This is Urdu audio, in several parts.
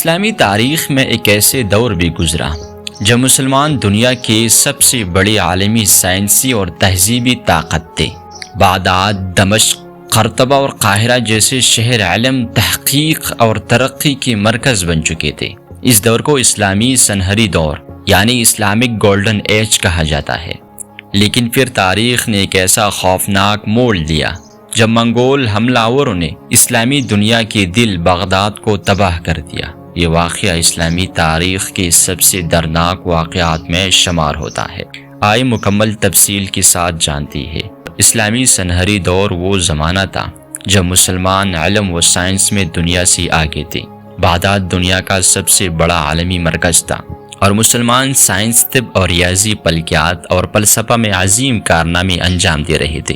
اسلامی تاریخ میں ایک ایسے دور بھی گزرا جب مسلمان دنیا کے سب سے بڑی عالمی سائنسی اور تہذیبی طاقت تھے۔ بغداد، دمشق، قرطبہ اور قاہرہ جیسے شہر علم، تحقیق اور ترقی کے مرکز بن چکے تھے۔ اس دور کو اسلامی سنہری دور یعنی اسلامک گولڈن ایج کہا جاتا ہے۔ لیکن پھر تاریخ نے ایک ایسا خوفناک موڑ لیا جب منگول حملہ آوروں نے اسلامی دنیا کے دل بغداد کو تباہ کر دیا۔ یہ واقعہ اسلامی تاریخ کے سب سے دردناک واقعات میں شمار ہوتا ہے۔ آئے مکمل تفصیل کے ساتھ جانتی ہے۔ اسلامی سنہری دور وہ زمانہ تھا جب مسلمان علم و سائنس میں دنیا سے آگے تھے۔ بغداد دنیا کا سب سے بڑا عالمی مرکز تھا اور مسلمان سائنس، طب اور ریاضی، فلکیات اور فلسفہ میں عظیم کارنامے انجام دے رہے تھے۔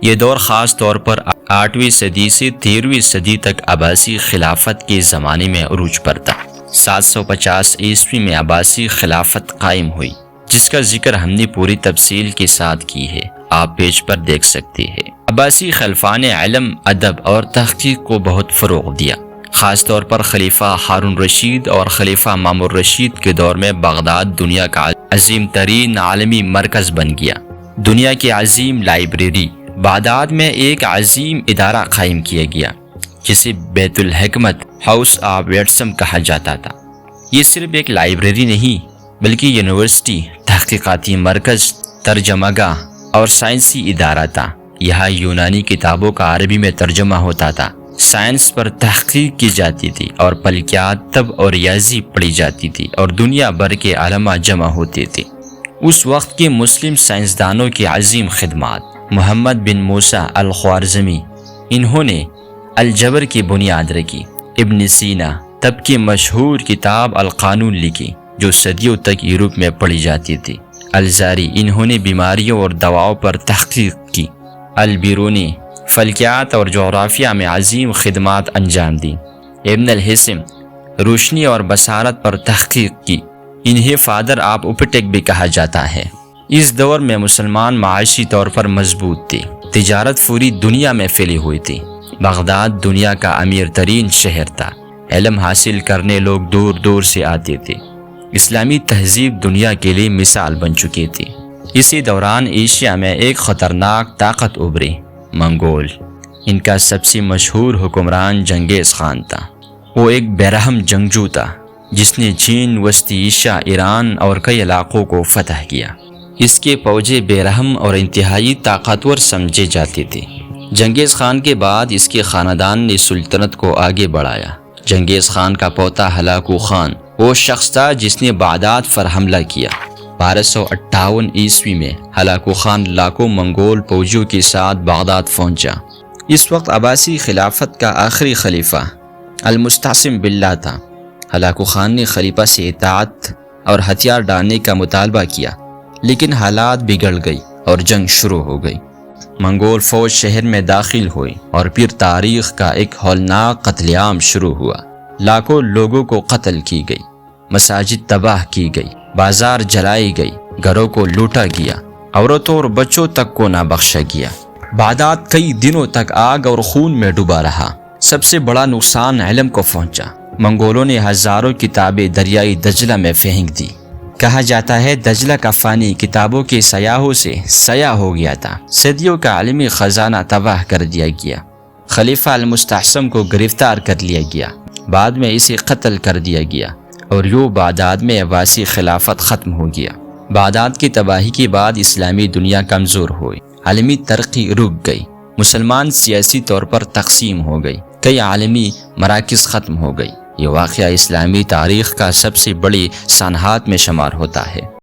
یہ دور خاص طور پر 8ویں صدی سے 13ویں صدی تک عباسی خلافت کے زمانے میں عروج پر تھا۔ 750 عیسوی میں عباسی خلافت قائم ہوئی، جس کا ذکر ہم نے پوری تفصیل کے ساتھ کی ہے، آپ پیج پر دیکھ سکتے ہیں۔ عباسی خلفاء نے علم، ادب اور تحقیق کو بہت فروغ دیا۔ خاص طور پر خلیفہ ہارون رشید اور خلیفہ مامون رشید کے دور میں بغداد دنیا کا عظیم ترین عالمی مرکز بن گیا۔ دنیا کی عظیم لائبریری بغداد میں ایک عظیم ادارہ قائم کیا گیا جسے بیت الحکمت ہاؤس آف ویٹسم کہا جاتا تھا۔ یہ صرف ایک لائبریری نہیں بلکہ یونیورسٹی، تحقیقاتی مرکز، ترجمہ گاہ اور سائنسی ادارہ تھا۔ یہاں یونانی کتابوں کا عربی میں ترجمہ ہوتا تھا، سائنس پر تحقیق کی جاتی تھی اور فلکیات، طب اور ریاضی پڑھی جاتی تھی اور دنیا بھر کے علماء جمع ہوتے تھے۔ اس وقت کے مسلم سائنسدانوں کی عظیم خدمات، محمد بن موسیٰ الخوارزمی، انہوں نے الجبر کی بنیاد رکھی۔ ابن سینا طب کی مشہور کتاب القانون لکھی جو صدیوں تک یورپ میں پڑھی جاتی تھی۔ الزاری، انہوں نے بیماریوں اور دواؤں پر تحقیق کی۔ البیرونی، فلکیات اور جغرافیہ میں عظیم خدمات انجام دی۔ ابن الحسم، روشنی اور بصارت پر تحقیق کی۔ انہیں فادر آف اوپٹیک بھی کہا جاتا ہے۔ اس دور میں مسلمان معاشی طور پر مضبوط تھے، تجارت پوری دنیا میں پھیلی ہوئی تھی۔ بغداد دنیا کا امیر ترین شہر تھا، علم حاصل کرنے لوگ دور دور سے آتے تھے۔ اسلامی تہذیب دنیا کے لیے مثال بن چکی تھی۔ اسی دوران ایشیا میں ایک خطرناک طاقت ابھری، منگول۔ ان کا سب سے مشہور حکمران چنگیز خان تھا۔ وہ ایک بےرحم جنگجو تھا جس نے چین، وسطی ایشیا، ایران اور کئی علاقوں کو فتح کیا۔ اس کے فوجیں بے رحم اور انتہائی طاقتور سمجھے جاتے تھے۔ چنگیز خان کے بعد اس کے خاندان نے سلطنت کو آگے بڑھایا۔ چنگیز خان کا پوتا ہلاکو خان وہ شخص تھا جس نے بغداد پر حملہ کیا۔ 1258 عیسوی میں ہلاکو خان لاکھوں منگول فوجیوں کے ساتھ بغداد پہنچا۔ اس وقت عباسی خلافت کا آخری خلیفہ المستعصم باللہ تھا۔ ہلاکو خان نے خلیفہ سے اطاعت اور ہتھیار ڈالنے کا مطالبہ کیا، لیکن حالات بگڑ گئی اور جنگ شروع ہو گئی۔ منگول فوج شہر میں داخل ہوئی اور پھر تاریخ کا ایک ہولناک قتل عام شروع ہوا۔ لاکھوں لوگوں کو قتل کی گئی، مساجد تباہ کی گئی، بازار جلائی گئی، گھروں کو لوٹا گیا، عورتوں اور بچوں تک کو نہ بخشا گیا۔ بغداد کئی دنوں تک آگ اور خون میں ڈوبا رہا۔ سب سے بڑا نقصان علم کو پہنچا۔ منگولوں نے ہزاروں کتابیں دریائے دجلہ میں پھینک دی۔ کہا جاتا ہے دجلہ کا پانی کتابوں کے سیاحوں سے سیاہ ہو گیا تھا۔ صدیوں کا عالمی خزانہ تباہ کر دیا گیا۔ خلیفہ المستعصم کو گرفتار کر لیا گیا، بعد میں اسے قتل کر دیا گیا اور یوں بغداد میں عباسی خلافت ختم ہو گیا۔ بغداد کی تباہی کے بعد اسلامی دنیا کمزور ہوئی، عالمی ترقی رک گئی، مسلمان سیاسی طور پر تقسیم ہو گئی، کئی عالمی مراکز ختم ہو گئی۔ یہ واقعہ اسلامی تاریخ کا سب سے بڑی سانحات میں شمار ہوتا ہے۔